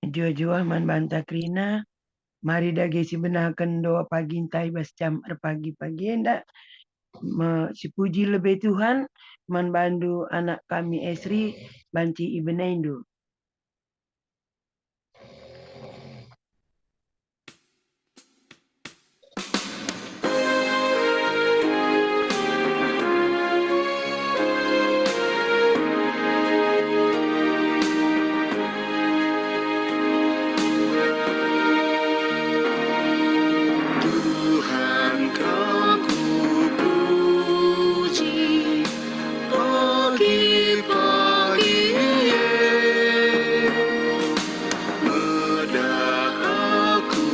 Jua-jua man banta krina, mari dage si benakan doa pagi entai bas jam pagi-pagi endak. Si puji lebih Tuhan, man bandu anak kami Esri, banci ibenendu. Tuhan kau puji pagi-pagi mudah aku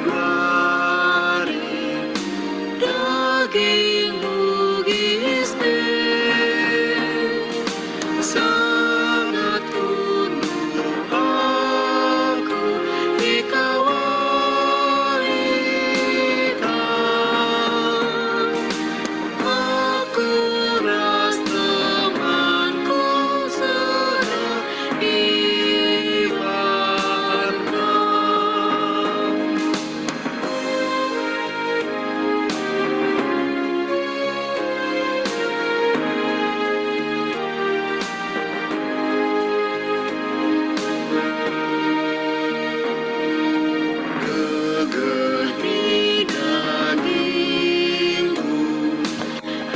dari daging bugisnya sangat penuh aku dikawalikan. Aku ras temanku sedang ibaratkan. Gegeni dagingku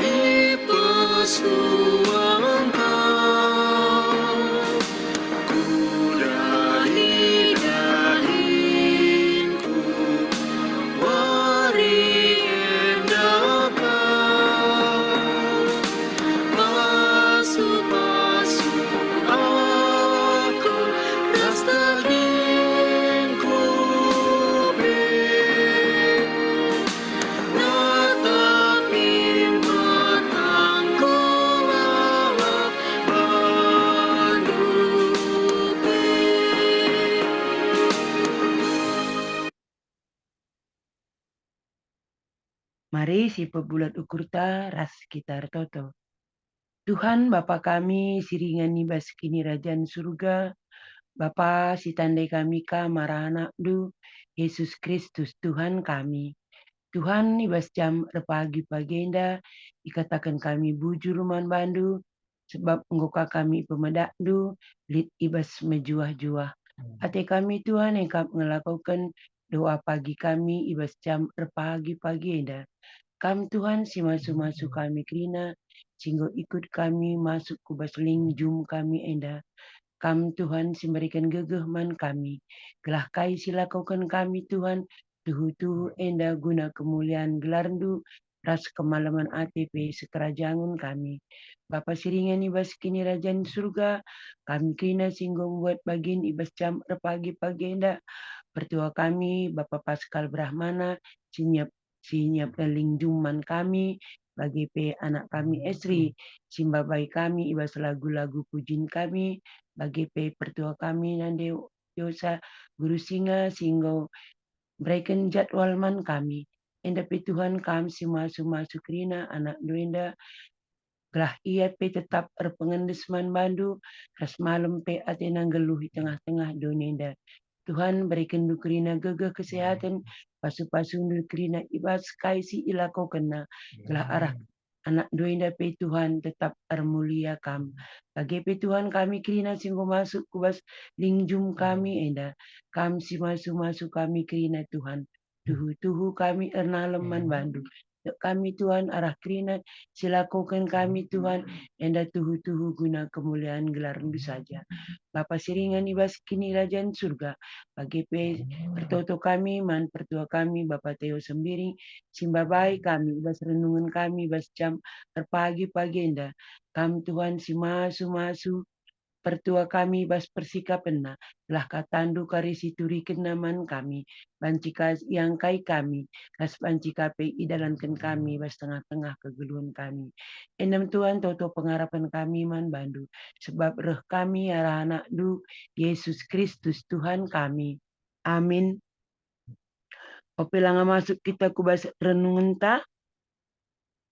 dipesuang kau, kudahi dagingku wari endakan. Pasu-pasu aku ras dagingku natapin matangku lalap bandupe. Mari si pebulat ukur ta ras kitar toto. Tuhan Bapa kami siringani bas kini rajan surga, Bapa si tandai kami ka marana du, Yesus Kristus Tuhan kami. Tuhan ibas jam pagi enda ikatakan kami bujur man bandu, sebab engkau kami pemedak du, lit ibas mejuah-juah. Ate kami Tuhan yang kami ngelakukan doa pagi kami ibas jam pagi enda. Kami Tuhan si masuk kami kerina, sehingga ikut kami masuk ke basling jum kami enda. Kami Tuhan si memberikan gegehman kami. Gelah kai silakukan kami Tuhan, tuhu-tuhu enda guna kemuliaan gelarndu, ras kemalaman ATP sekerajangan kami. Bapa siringan ibas kini rajan surga, kami kina singgung buat bagian ibas jam pagi enda. Pertua kami, Bapak Pascal Brahmana, sinyap lingjuman kami, bagi anak kami Esri, simbabai kami, ibas lagu-lagu pujin kami, bagi pertua kami nande Yosa, Guru Singa, singgo berikan jadwal man kami. Endapi Tuhan kami si masuk rina, anak duenda, gelah ia tetap pengendesman bandu, ras malam atenang geluh di tengah-tengah donenda. Tuhan berikan dukrina gegah kesehatan, pasu-pasu dukrina ibas kaisi ilako kena, gelah arah anak doinda pe Tuhan tetap mulia kam. Bagi pe Tuhan kami krina singgo masuk kubas lingjum kami enda. Kami si masuk kami krina Tuhan. Tuhu-tuhu kami ernaleman bandu. Kami Tuhan arah krina silakukan kami Tuhan enda tuhu-tuhu guna kemuliaan gelarmu saja. Bapa siringan ibas kini rajan surga. Bagi pe pertoto kami, man pertua kami, Bapak Teo Sembiring, simbabai kami, ibas renungan kami, ibas jam pagi enda. Kami Tuhan si masu pertua kami bas persikapenna, lah katandu karisi turiken naman kami, bancika yang kai kami, kas bancika pe idalankan kami, bas tengah-tengah kegeluhan kami. Enam Tuhan toto pengharapan kami man bandu, sebab reh kami arah anak du, Yesus Kristus Tuhan kami. Amin. Opelanga masuk kita kubas renungan ta,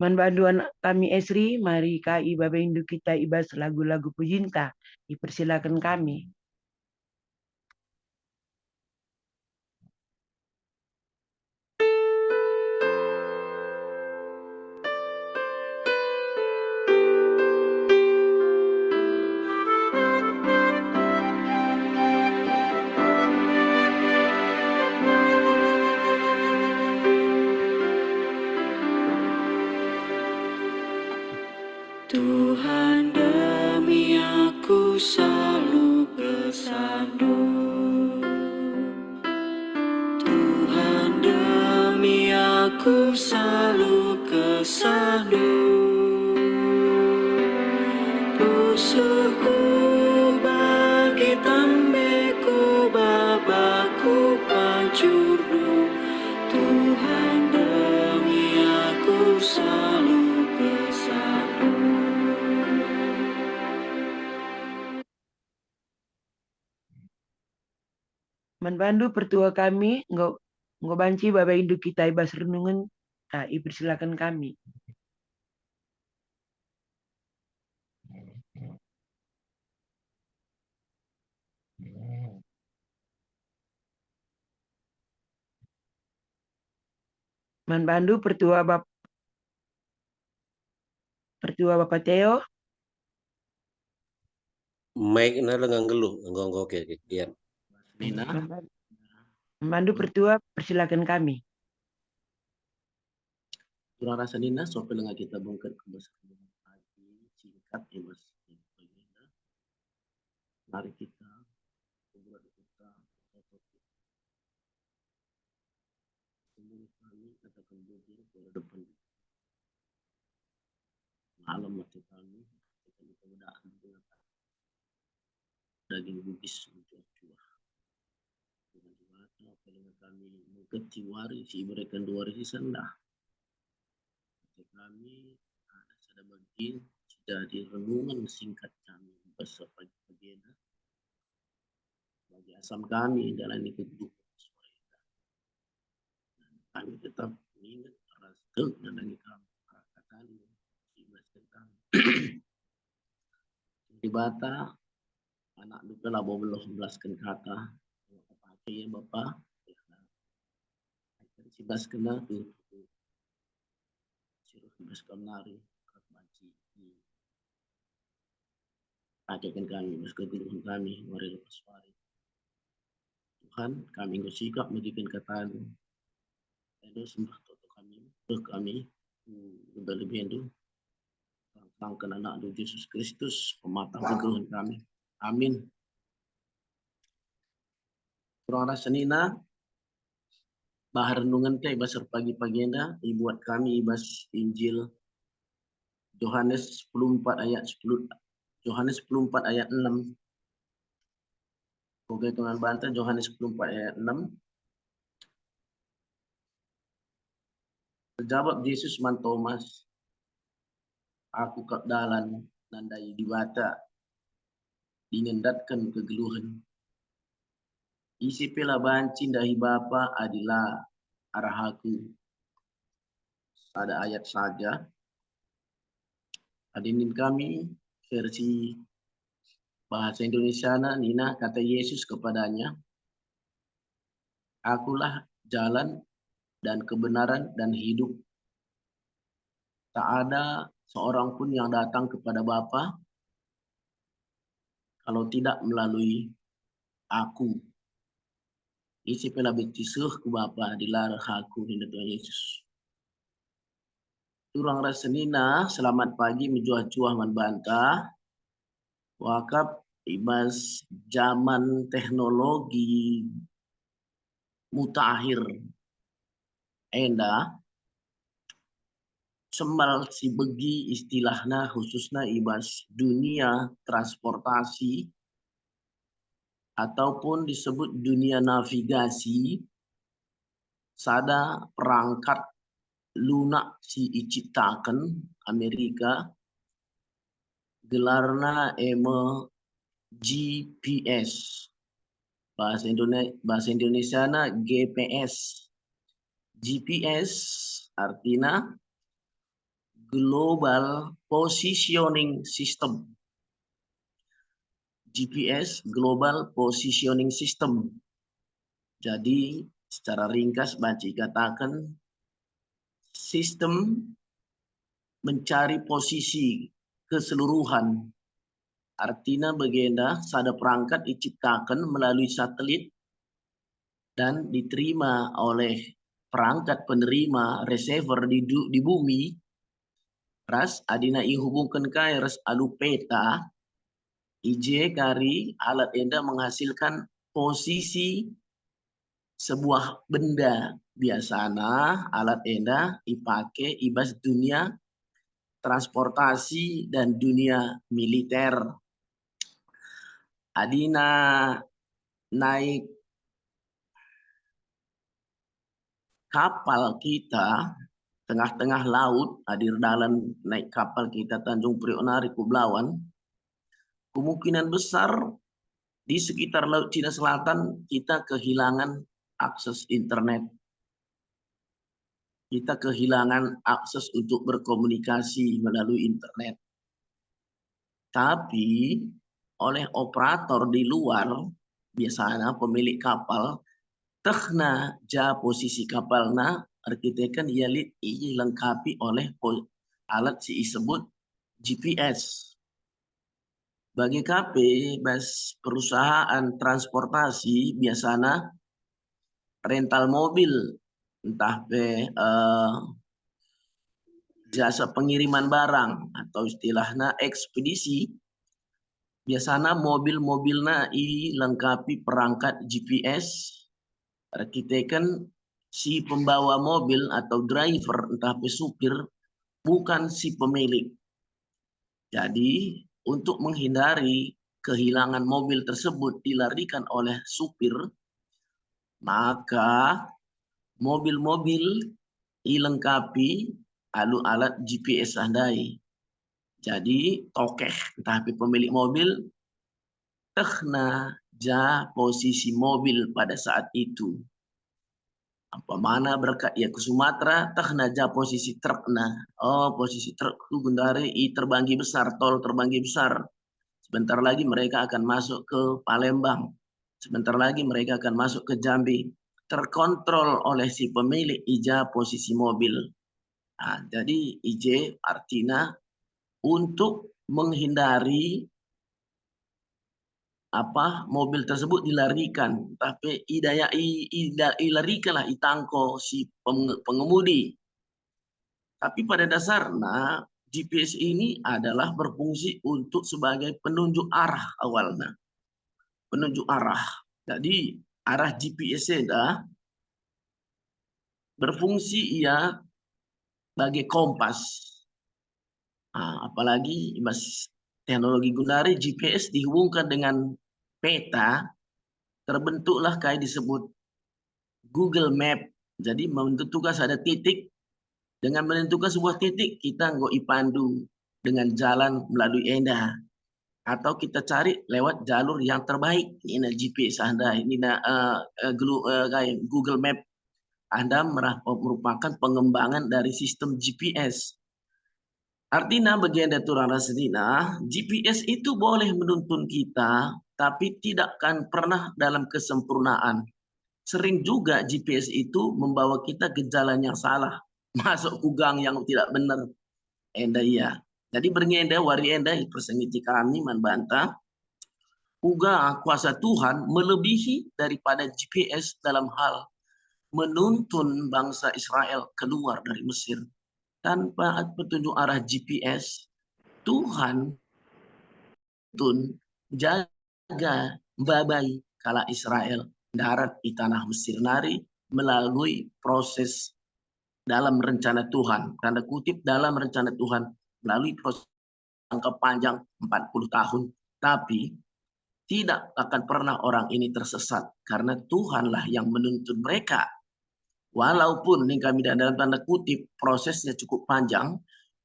man banduan kami Esri, mari kai babindu kita ibas lagu-lagu pujinta. Dipersilakan kami. salu. Pusuku bagi tambeku babaku pancurnu, Tuhan demi aku selalu bersatu. Manbandu pertua kami, nggak banci baba induk kita ibas renungan, silakan kami. Manbandu pertua Bapak Theo, Mic na lang ang geluh, enggak oke kian. Nina, Manbandu pertua persilakan kami. kurang rasa Nina, sampai dengan kita bongkar ke bahasa pagi singkat ya mas. Mari kita berdoa kita kami katakan bujur pada depan malam mati kami kita kemudahan dengan daging bugis curah dengan mata dengan kami mengketi wari si berikan dua hari sendah kami ada sada bagian dari renungan singkat kami bahasa pagi bagi asam kami dalam ikut duka kami tetap ingat rasa dan lagi kami katakan di bata anak duka lah belum belaskan kata apa ya bapak si bas kena tu sirup bas kamari baci ajakan kami bas keguruan kami mari lepas wari Tuhan kami engkau sikap menjadikan katamu dan sembah toto kami lebih-lebih itu tentang anak Yesus Kristus pematang keguruan kami amin. Kurang rasa Nina bahar renungan ke ibas pagi-pagi anda ibuat kami ibas Injil Yohanes 14 ayat 10 Yohanes 14 ayat 6. Oke Tuhan bantu Yohanes 14 ayat 6. Terjawab Yesus man Thomas, aku kap dalan nandai di bata dinendatkan kegeluhan. Isi pela banci dahi Bapa adalah arahaku. Ada ayat saja. Hadirin kami versi bahasa Indonesia Nina kata Yesus kepadanya, akulah jalan dan kebenaran dan hidup. Tak ada seorang pun yang datang kepada Bapa kalau tidak melalui aku. Isi pela betisuh ke Bapa dilarang aku hinda Tuhan Yesus. Turang rasa Nina, selamat pagi menjuah-juah manbanta. Wakap ibas zaman teknologi mutakhir enda sembal si begi istilahnya khususnya ibas dunia transportasi ataupun disebut dunia navigasi sada perangkat lunak si diciptakan Amerika gelarna GPS bahasa Indonesia na GPS. GPS artinya Global Positioning System. GPS Global Positioning System. Jadi secara ringkas Banci katakan sistem mencari posisi keseluruhan. Artinya bagenda sada perangkat diciptakan melalui satelit dan diterima oleh perangkat penerima receiver di bumi. Ras adina ihubungkan kai ras alu peta IJ kari alat enda menghasilkan posisi sebuah benda biasana alat enda dipakai ibas dunia transportasi dan dunia militer. Adina naik kapal kita tengah-tengah laut, hadir dalam naik kapal kita Tanjung Priok Nari Kublawan, kemungkinan besar di sekitar Laut Cina Selatan kita kehilangan akses internet. Kita kehilangan akses untuk berkomunikasi melalui internet. Tapi oleh operator di luar, biasanya pemilik kapal, tehna ja posisi kapalna, arkitekan ialit lengkapi oleh alat si disebut GPS. Bagi KP, bas perusahaan transportasi biasanya rental mobil, entah jasa pengiriman barang atau istilahnya ekspedisi, biasanya mobil-mobilnya lengkapi perangkat GPS, arkitekan si pembawa mobil atau driver, entah supir, bukan si pemilik. Jadi untuk menghindari kehilangan mobil tersebut dilarikan oleh supir, maka mobil-mobil dilengkapi alat GPS andai. Jadi tokeh tapi pemilik mobil tehna ja posisi mobil pada saat itu. Apa mana berkat ia ke Sumatera tehna ja posisi trukna. Oh, posisi truk itu Gundari terbanggi besar, tol terbanggi besar. Sebentar lagi mereka akan masuk ke Palembang. Sebentar lagi mereka akan masuk ke Jambi. Terkontrol oleh si pemilik ija posisi mobil. Nah, jadi IJ artinya untuk menghindari mobil tersebut dilarikan, tapi ilarikanlah itangko si pengemudi. Tapi pada dasarnya GPS ini adalah berfungsi untuk sebagai penunjuk arah awalnya. Penunjuk arah. Jadi arah GPS dah berfungsi ia sebagai kompas. Nah, apalagi mas teknologi Gundari GPS dihubungkan dengan peta, terbentuklah kayak disebut Google Map. Jadi membentuk tugas ada titik, dengan menentukan sebuah titik kita nggak ipandu dengan jalan melalui enda. Atau kita cari lewat jalur yang terbaik. Ini GPS Anda, ini Google Map. Anda merupakan pengembangan dari sistem GPS. Artinya bagi Anda turang rasadina, GPS itu boleh menuntun kita, tapi tidak akan pernah dalam kesempurnaan. Sering juga GPS itu membawa kita ke jalan yang salah, masuk kugang yang tidak benar. Enda iya. Jadi berngenda wari enda persengiti kami membantah uga kuasa Tuhan melebihi daripada GPS dalam hal menuntun bangsa Israel keluar dari Mesir. Tanpa petunjuk arah GPS, Tuhan tun jaga babai kala Israel darat di tanah Mesir nari melalui proses dalam rencana Tuhan. Tanda kutip dalam rencana Tuhan melalui proses jangka panjang 40 tahun. Tapi tidak akan pernah orang ini tersesat karena Tuhanlah yang menuntun mereka. Walaupun ini kami dalam tanda kutip prosesnya cukup panjang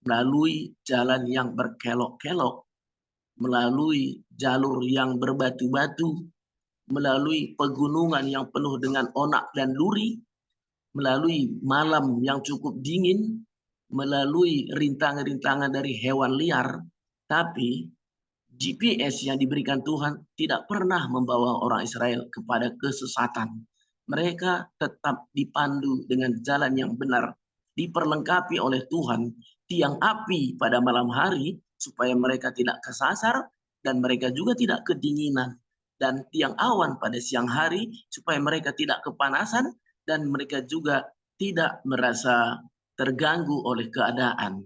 melalui jalan yang berkelok-kelok, melalui jalur yang berbatu-batu, melalui pegunungan yang penuh dengan onak dan duri, melalui malam yang cukup dingin, melalui rintangan-rintangan dari hewan liar, tapi GPS yang diberikan Tuhan tidak pernah membawa orang Israel kepada kesesatan. Mereka tetap dipandu dengan jalan yang benar, diperlengkapi oleh Tuhan tiang api pada malam hari supaya mereka tidak kesasar dan mereka juga tidak kedinginan, dan tiang awan pada siang hari supaya mereka tidak kepanasan dan mereka juga tidak merasa terganggu oleh keadaan.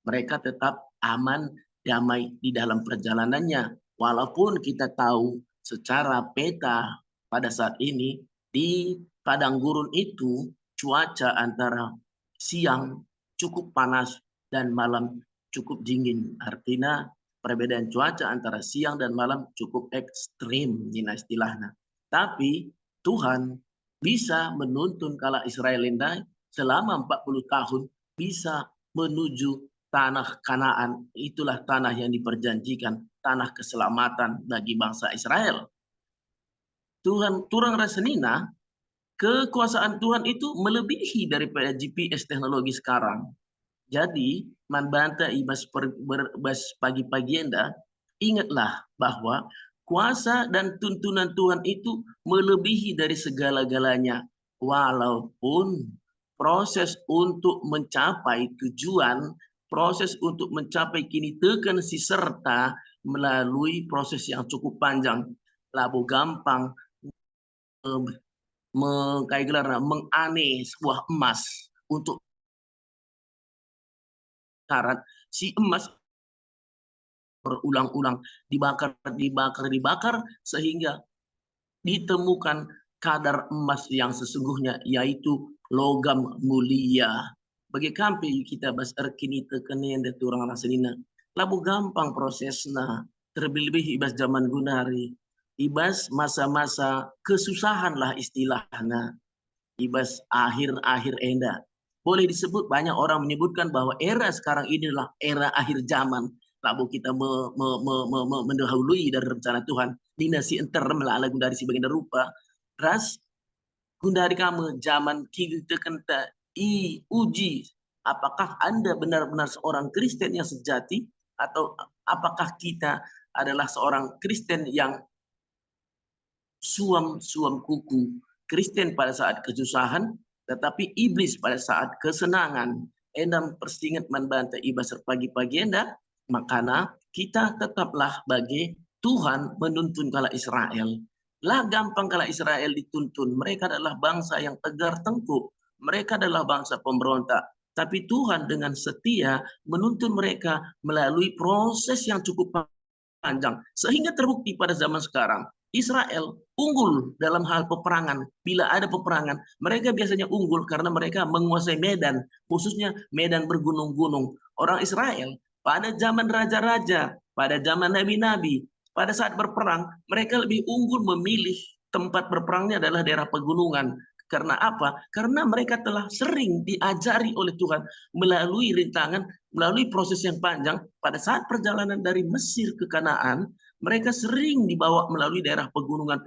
Mereka tetap aman, damai di dalam perjalanannya. Walaupun kita tahu secara peta pada saat ini di padang gurun itu cuaca antara siang cukup panas dan malam cukup dingin. Artinya perbedaan cuaca antara siang dan malam cukup ekstrim istilahnya. Tapi Tuhan bisa menuntun kala Israel Lendai selama 40 tahun bisa menuju tanah Kanaan. Itulah tanah yang diperjanjikan, tanah keselamatan bagi bangsa Israel. Tuhan turang rasenina, kekuasaan Tuhan itu melebihi daripada GPS teknologi sekarang. Jadi, man banta ibas pagi-pagi enda, ingatlah bahwa kuasa dan tuntunan Tuhan itu melebihi dari segala-galanya. Walaupun proses untuk mencapai tujuan, proses untuk mencapai kini tekan si serta melalui proses yang cukup panjang. Labu gampang mengane sebuah emas untuk karat, si emas berulang-ulang dibakar sehingga ditemukan kadar emas yang sesungguhnya, yaitu logam mulia. Bagi kampi kita bas erkini tekenen de turang raselina. Labu gampang prosesnya, terlebih ibas zaman gunari. Ibas masa-masa kesusahan lah istilahnya. Ibas akhir-akhir enda. Boleh disebut, banyak orang menyebutkan bahwa era sekarang ini adalah era akhir zaman. Lalu kita mendahului dari rencana Tuhan. Dinasti enter melalui dari si baginda rupa. Ras gundari kamu zaman kita kenta uji. Apakah Anda benar-benar seorang Kristen yang sejati, atau apakah kita adalah seorang Kristen yang suam kuku, Kristen pada saat kesusahan, tetapi iblis pada saat kesenangan. Endam persingat membanta ibas pagi-pagi enda, makana kita tetaplah bagi Tuhan menuntun kala Israel. Lah gampang kala Israel dituntun, mereka adalah bangsa yang tegar tengkuk, mereka adalah bangsa pemberontak. Tapi Tuhan dengan setia menuntun mereka melalui proses yang cukup panjang, sehingga terbukti pada zaman sekarang. Israel unggul dalam hal peperangan. Bila ada peperangan, mereka biasanya unggul karena mereka menguasai medan, khususnya medan bergunung-gunung. Orang Israel pada zaman raja-raja, pada zaman nabi-nabi, pada saat berperang, mereka lebih unggul memilih tempat berperangnya adalah daerah pegunungan. Karena apa? Karena mereka telah sering diajari oleh Tuhan melalui rintangan, melalui proses yang panjang. Pada saat perjalanan dari Mesir ke Kanaan, mereka sering dibawa melalui daerah pegunungan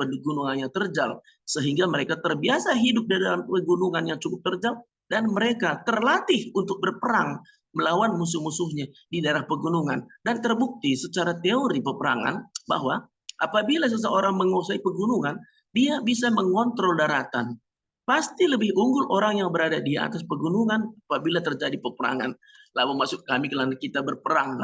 yang terjal, sehingga mereka terbiasa hidup di dalam pegunungan yang cukup terjal, dan mereka terlatih untuk berperang melawan musuh-musuhnya di daerah pegunungan. Dan terbukti secara teori peperangan bahwa apabila seseorang menguasai pegunungan, dia bisa mengontrol daratan. Pasti lebih unggul orang yang berada di atas pegunungan apabila terjadi peperangan. Lalu masuk kami kalau kita berperang.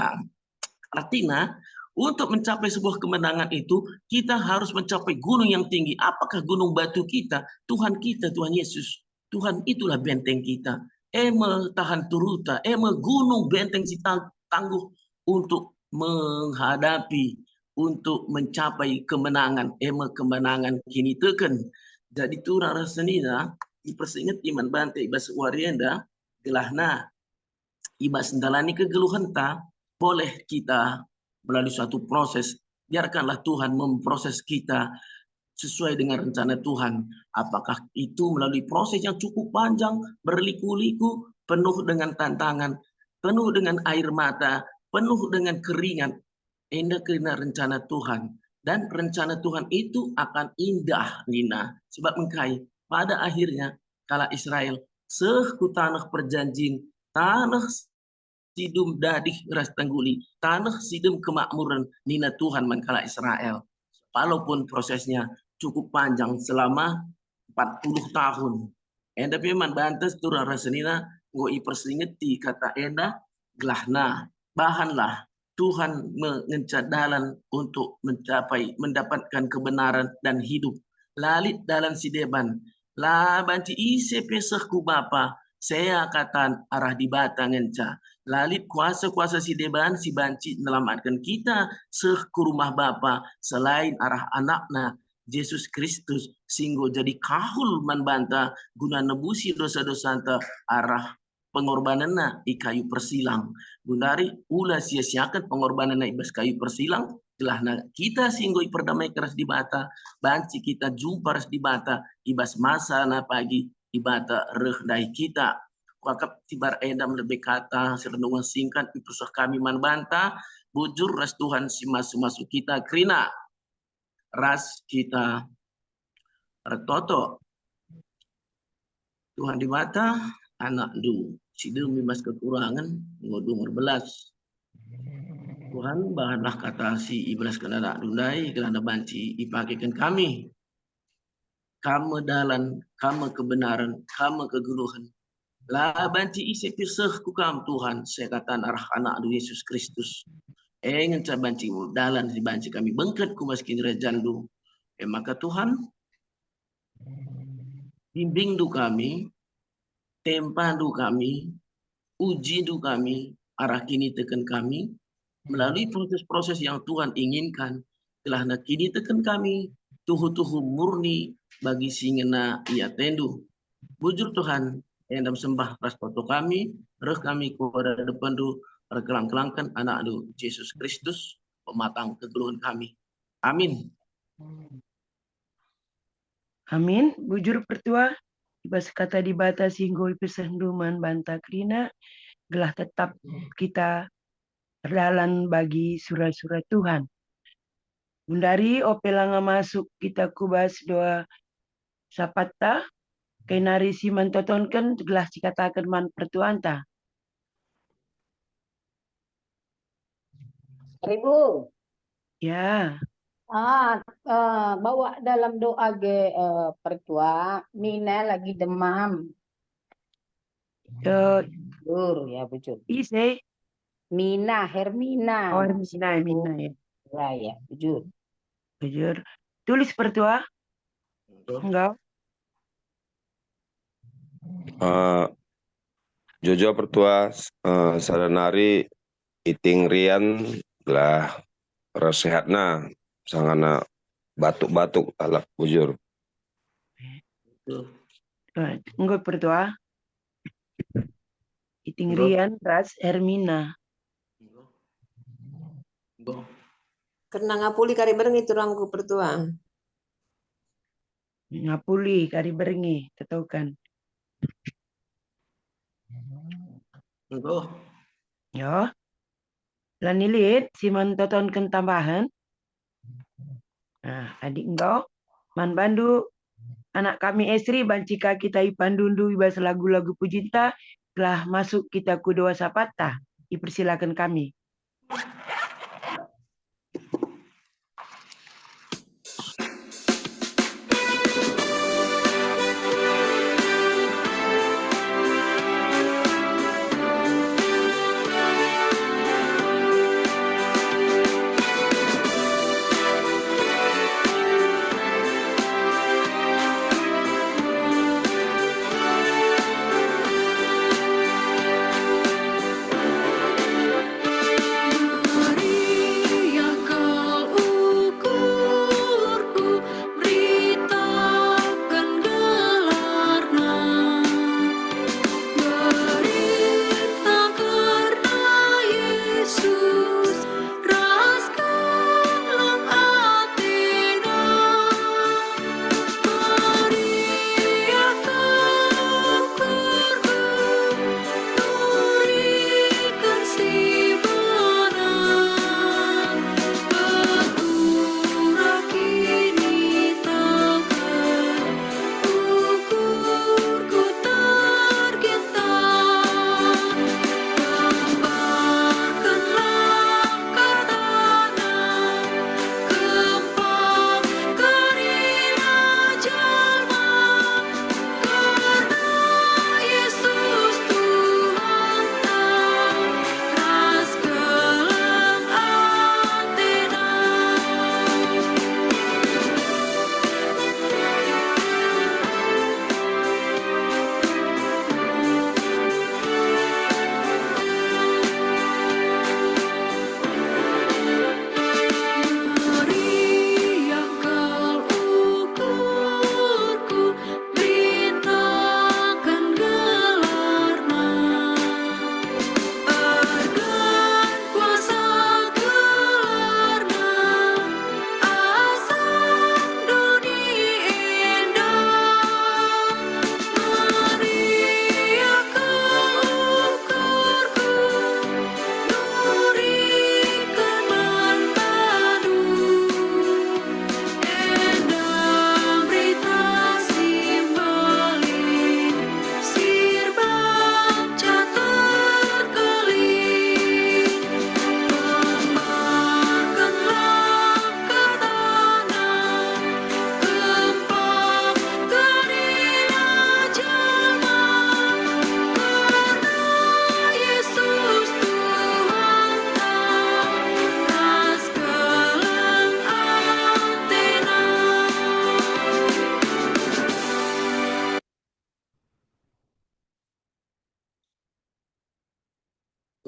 Artinya, untuk mencapai sebuah kemenangan itu, kita harus mencapai gunung yang tinggi. Apakah gunung batu kita? Tuhan kita, Tuhan Yesus. Tuhan itulah benteng kita. Eme tahan turuta, eme gunung benteng si tangguh untuk menghadapi, untuk mencapai kemenangan. Eme kemenangan kini teken. Jadi turang rasenina, dipersingat iman bante ibas warienda, gelahna, ibas ndalani kegeluhan ta, boleh kita melalui suatu proses, biarkanlah Tuhan memproses kita sesuai dengan rencana Tuhan. Apakah itu melalui proses yang cukup panjang, berliku-liku, penuh dengan tantangan, penuh dengan air mata, penuh dengan keringat, indah karena rencana Tuhan. Dan rencana Tuhan itu akan indah, Nina. Sebab mengkai, pada akhirnya, kala Israel, seku tanah perjanjian, tanah sidum dadih ras tangguli, tanah sidum kemakmuran nina Tuhan mankala Israel. Walaupun prosesnya cukup panjang selama 40 tahun. Enda memang bantes turun rasenina ngo ipersingeti kata enda glahna, bahanlah Tuhan mengencat dalan untuk mendapatkan kebenaran dan hidup. Lalit dalam sideban, la banci ise pesahku bapa, saya katan arah di batang enca. Lalit kuasa-kuasa si deban si banci melamatkan kita seh ke rumah bapa selain arah anakna Yesus Kristus singgo jadi kahul manbanta guna nebusi dosa-dosa anta arah pengorbananna i kayu persilang. Gundari ulah sia-siakan pengorbananna ibas kayu persilang. Telah kita singgo i perdamai keras di bata, banci kita jumpa ras di bata, ibas masa na pagi ibata reh dai kita. Wakap tibar edam lebih kata serenungan singkat ipusah kami manbanta, bujur ras Tuhan si masuk kita krina ras kita retoto Tuhan di mata anak du si demi mas kekurangan ngodung berbelas Tuhan bahanlah kata si iblas kena anak dundai kerana banci ipakaikan kami kamu dalan kamu kebenaran kamu kegeluhan lah banci isi pisah ku kam Tuhan saya kata arah anak du Yesus Kristus engen ca banci dalan si banci kami bengket ku maskin rejandu maka Tuhan bimbing du kami tempandu kami uji du kami arah kini tekan kami melalui proses-proses yang Tuhan inginkan telah kini tekan kami tuhu-tuhu murni bagi singena ia tendu bujur Tuhan yang dalam sembah rastoto kami reh kami kepada depan du kelang-kelangkan anak du Yesus Kristus pematang kegeluhan kami amin. Amin. Bujur pertua ibas kata di bata singgo ipesenduman banta krina gelah tetap kita berjalan bagi surat-surat Tuhan. Bundari opelanga masuk kita kubas doa sapata kenari si mantotonkan gelah dikatakan man pertuanta. 1000. Ya. Bawa dalam doa pertua Mina lagi demam. Bujur ya bujur. Ise. Mina Hermina. Oh Hermina ya. Ya bujur. Bujur. Tulis pertua. Enggak. Jojo pertua sadanari iting rian lah resehatna sangana batuk-batuk alak bujur. Enggak pertua. Iting rian ras Hermina. Karena ngapuli kari bareng itu rangku pertua. Ngapuli kari berengi tetaukan. Ya. Lan nilit si mantotonkan tambahan. Nah, adik engkau man bandu anak kami Esri bancika kita ipandundu ibas lagu-lagu pujinta telah masuk kita ku doa sapata. Dipersilakan kami.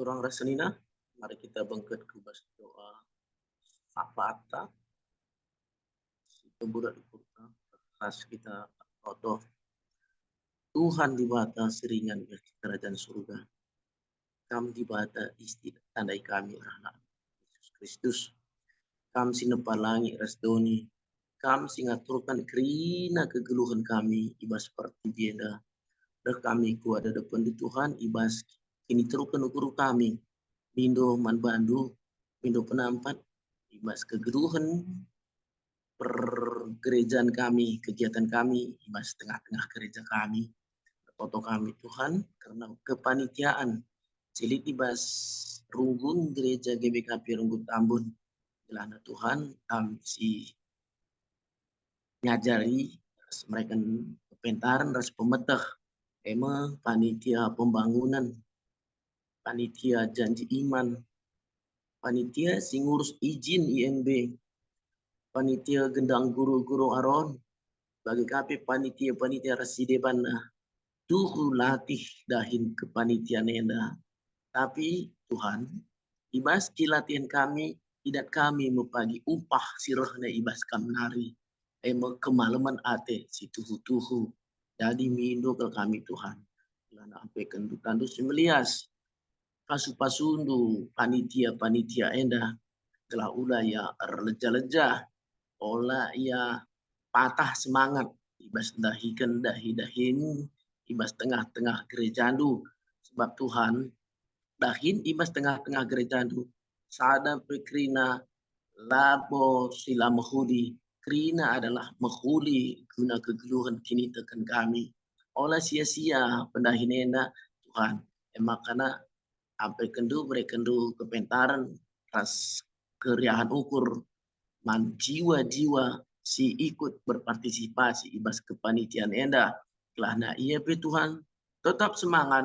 Turang rasanina, mari kita bangkit ke bas doa sapata, pembuat ukurta, khas kita otoh. Tuhan di bata seringan kerajaan surga. Kam di bata isti tandai kami rahna Yesus Kristus. Kam sinepalangi rasdoni. Kam singaturkan kerina kegeluhan kami ibas seperti bienda. Dah kami ku ada depan di Tuhan ibas kini terukan ukur kami. Mindo manbandu, mindo penampat, ibas kegeluhan pergerejaan kami, kegiatan kami, ibas tengah-tengah gereja kami. Foto kami Tuhan karena kepanitiaan cilik ibas runggun gereja GBKP Runggun Tambun. Jelana Tuhan kami si nyajari mereka pentaran ras pemetah ema panitia pembangunan, panitia janji iman, panitia singurus izin IMB, panitia gendang guru-guru aron, bagi KP panitia resideban tuhu latih dahin kepanitiaan enda. Tapi Tuhan, ibas kilatian kami, tidak kami mempagi upah sirahna ibas kamnari. Ema kemalaman ate si tuhu-tuhu. Jadi mindo ke kami Tuhan. Lana ampe kendutan dus melias. Pasu-pasundu panitia enda. Telah ula ya leja-leja. Ola ya patah semangat. Ibas dahikan dahin. Ibas tengah-tengah gerejandu. Sebab Tuhan dahin ibas tengah-tengah gerejandu. Sada pekrina labo sila mahudi. Krina adalah menghuli guna kegeluhan kini tekan kami. Olah sia-sia pendahinena Tuhan. Makana sampai kendu mereka kendu kepentaran ras keriahan ukur man jiwa-jiwa si ikut berpartisipasi ibas kepanitiaan enda. Kelana ia pe Tuhan tetap semangat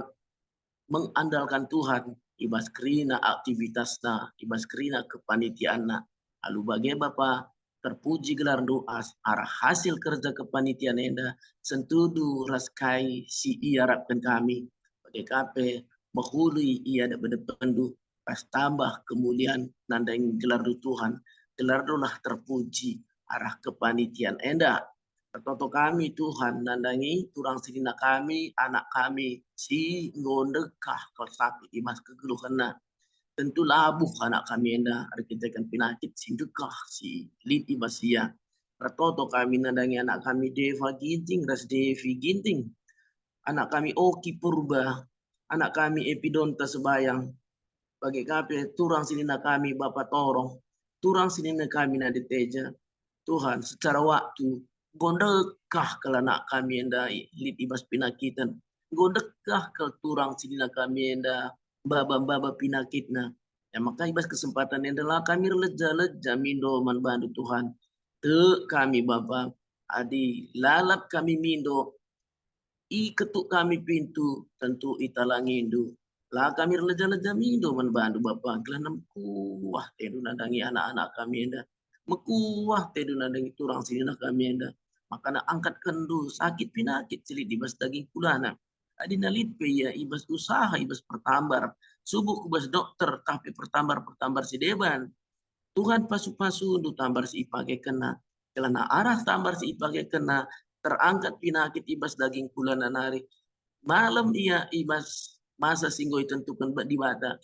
mengandalkan Tuhan ibas kerina aktivitasna, ibas kerina kepanitiaanna. Lalu bagi Bapa terpuji gelar doa arah hasil kerja kepanitiaan enda sentudu raskai si ia harapkan kami bagi KP menghuli ia dapat pendu ras tambah kemuliaan nandang gelar do Tuhan gelar dolah terpuji arah kepanitiaan enda Toto kami Tuhan nandangi turang silina kami anak kami si ngondekah kau sakit imas kegeluhana tentu labuh anak kami enda arkitekkan penyakit sindukah si liti basia. Ratoto kami nandangi anak kami Deva Ginting, Ras Devi Ginting. Anak kami Oki Purba, anak kami Epidonta Sebayang. Bagi kami turang sinina kami Bapak Torong, turang sinina kami Naditeja. Tuhan secara waktu gondekah ke anak kami enda liti bas penakitan. Gondekah ke turang sinina kami enda baba pinakitna. Ya maka ibas kesempatan yang adalah kami leja-leja mindo manbandu Tuhan. Te kami Bapa adi lalap kami mindo. I ketuk kami pintu tentu italangindu. Lah kami leja-leja mindo manbandu Bapa. Kelana mekuah tedu nandangi anak-anak kami enda. Mekuah tedu nandangi turang sinina kami enda. Makana angkat kendu sakit pinakit cilik ibas daging kulana. Adi nalit pe ya ibas usaha ibas pertambar subuh kubas dokter tapi pertambar si deban Tuhan pasu-pasu untuk tambar si ipage kena kelana arah tambar si ipage kena terangkat pinakit ibas daging kulana nari malam ia ibas masa singgo tentukan di bata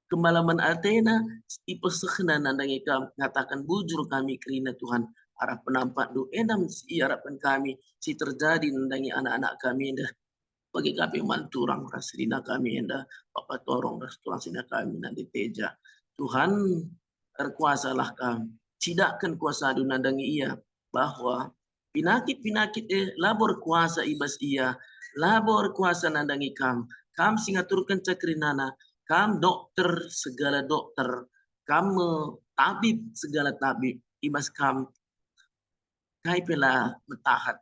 kemalaman Athena ipesehna nandangi kami ngatakan bujur kami kerina Tuhan arah penampak do enam si harapan kami si terjadi nandangi anak-anak kami dah bagi kami manturang raslina kami enda Bapak Torong rastulang sina kami nanti teja Tuhan terkuasalah kami sidakkan kuasa adu nandangi ia bahwa pinakit labor kuasa ibas ia labor kuasa nandangi kam singaturkan cakrinana kam dokter segala dokter kam tabib segala tabib ibas kam kai pela metahat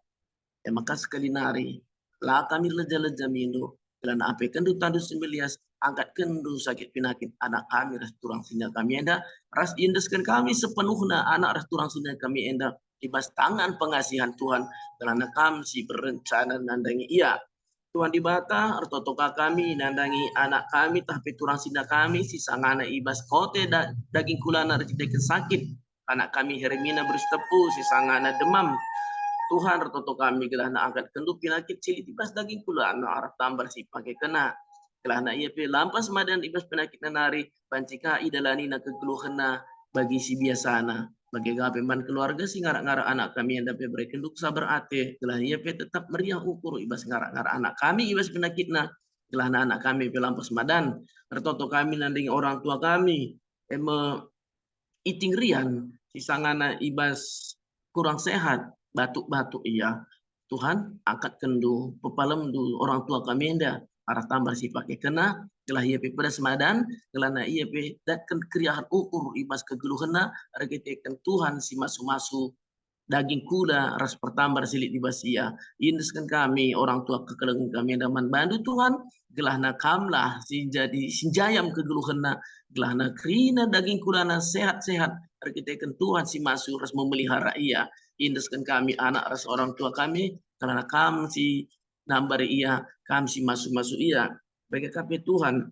ya maka sekali nari lah kami leja-leja mindo kelana ape kendu tandu sembelias angkat kendu sakit pinakit anak kami ras turang sina kami enda ras indeskan kami sepenuhnya anak ras turang sina kami enda ibas tangan pengasihan Tuhan kelana kami si berencana nandangi ia Tuhan di bata artotoka kami nandangi anak kami tapi turang sida kami si sangana ibas kote daging kulana rezeki sakit anak kami Hermina berstepu si sangana demam Tuhan artoto kami gelana angkat kenduk penyakit cilik ibas daging kulana arah tambah si pakai kena gelana ia pe lampas madan ibas penyakit nanari pancika idalani na kegeluhena bagi si biasana bagi gape man keluarga si ngarak-ngarak anak kami yang dapat berkenduk sabar ate gelana ia pe tetap meriah ukur ibas ngarak-ngarak anak kami ibas penyakitna gelana anak kami pe lampas madan artoto kami nanding orang tua kami iting rian si sangana ibas kurang sehat batuk-batuk iya Tuhan angkat kendu pepalem du orang tua kami enda arah tambah si pakai kena gelah ia pe pada semadan gelana ia pe datkan kriahan ukur ibas kegeluhena regitekan Tuhan si masu-masu daging kuda ras pertambah silit di basia indeskan kami orang tua kekelengan kami daman bandu Tuhan gelahna kamlah si jadi sinjayam kegeluhena gelahna krina daging kulana sehat-sehat regitekan Tuhan si masu ras memelihara ia indeskan kami anak ras orang tua kami karena kami si nambar ia kami si masuk-masuk ia bagi kami Tuhan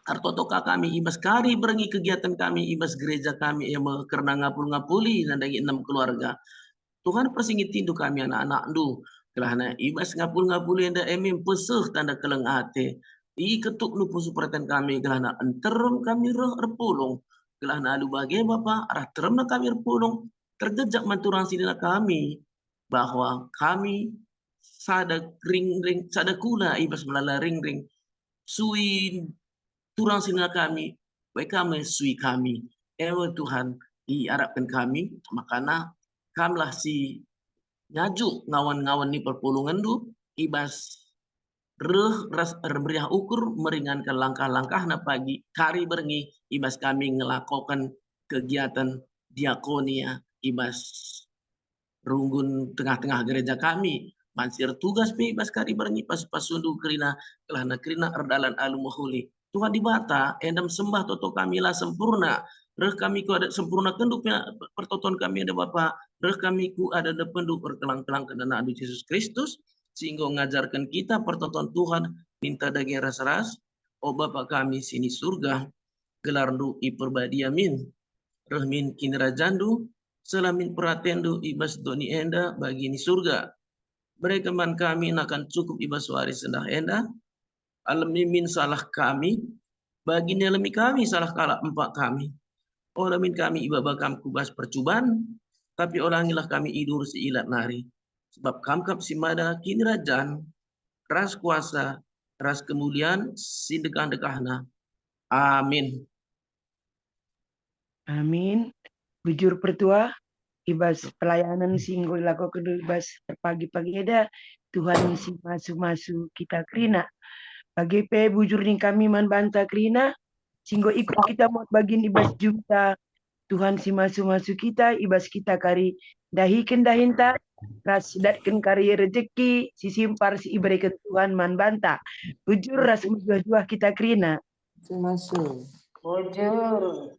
artotoka kami ibas kari berengi kegiatan kami ibas gereja kami yang karena ngapul-ngapuli nandangi 6 keluarga Tuhan persingit tindu kami anak-anak du kelahna ibas ngapul-ngapuli enda emim peseh tanda keleng ate i ketuk nu pusu perhatian kami kelahna enterem kami repulung kelahna alu bagai Bapa arah terem kami repulung tergejak manturang sidina kami bahwa kami sada ring-ring sada kula ibas melala ring-ring sui turang sidina kami baik kami sui kami Tuhan diharapkan kami makana kamlah si ngaju ngawan-ngawan ni perpulungan du ibas meriah ukur meringankan langkah-langkah na pagi kari berengi ibas kami ngelakukan kegiatan diakonia ibas runggun tengah-tengah gereja kami mansir tugas pe ibas kari berengi pas pasundu kerina kelahna kerina erdalan alu mahuli Tuhan di bata endam sembah toto kami lah sempurna reh kami ku ada sempurna kenduk pertoton kami ada Bapa reh kami ku ada penduk berkelang-kelang kedana adu Yesus Kristus sehingga mengajarkan kita pertoton Tuhan minta daging ras-ras oh Bapa kami sini surga gelardu iperbadiamin rehmin kinerajandu selamin peratendu ibas doni enda bagi ni surga mereka man kami akan cukup ibas waris sendah enda alam mimin salah kami bagi nelemi kami salah kalah empat kami olamin kami ibabakam kubas percubaan tapi olangilah kami idur si ilat nari sebab kamkap si mada kini rajan ras kuasa ras kemuliaan sindekan-dekahna amin Amin. Bujur pertua ibas pelayanan singgo lakukan ibas pagi-pagi ada Tuhan si masu-masu kita krina bagi pe bujur ning kami man banta krina singgo ikut kita mau bagin ibas juta Tuhan si masu-masu kita ibas kita kari dahiken dahinta ras datken kari rezeki si simpar si iberikan Tuhan man banta bujur ras ujuah-juah kita krina Bujur.